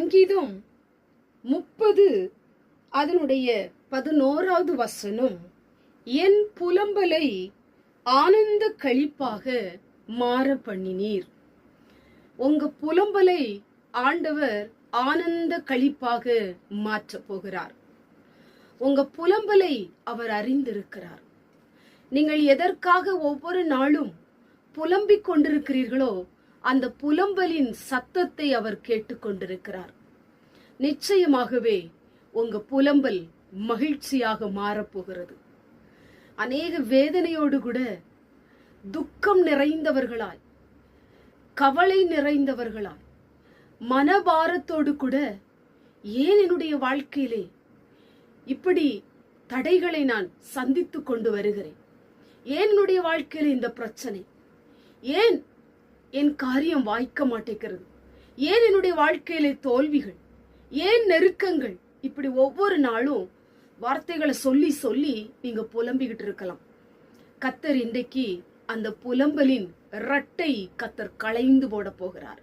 சங்கீதம் 30 அதனுடைய 11வது வசனம், என் புலம்பலை ஆனந்த களிப்பாக மாற பண்ணினீர். உங்க புலம்பலை ஆண்டவர் ஆனந்த களிப்பாக மாற்ற போகிறார். உங்க புலம்பலை அவர் அறிந்திருக்கிறார். நீங்கள் எதற்காக ஒவ்வொரு நாளும் புலம்பிக் கொண்டிருக்கிறீர்களோ அந்த புலம்பலின் சத்தத்தை அவர் கேட்டுக்கொண்டிருக்கிறார். நிச்சயமாகவே உங்க புலம்பல் மகிழ்ச்சியாக மாறப்போகிறது. அநேக வேதனையோடு கூட துக்கம் நிறைந்தவர்களாய், கவலை நிறைந்தவர்களாய், மனபாரத்தோடு கூட, ஏன் என்னுடைய வாழ்க்கையிலே இப்படி தடைகளை நான் சந்தித்து கொண்டு வருகிறேன், ஏன் என்னுடைய வாழ்க்கையில இந்த பிரச்சனை, ஏன் என் காரியம் வாய்க்க மாட்டேங்கிறது, ஏன் என்னுடைய வாழ்க்கையிலே தோல்விகள், ஏன் நெருக்கங்கள், இப்படி ஒவ்வொரு நாளும் வார்த்தைகளை சொல்லி சொல்லி நீங்க புலம்பிக்கிட்டு இருக்கலாம். கர்த்தர் இன்றைக்கு அந்த புலம்பலின் இரட்டை கர்த்தர் களைந்து போட போகிறார்.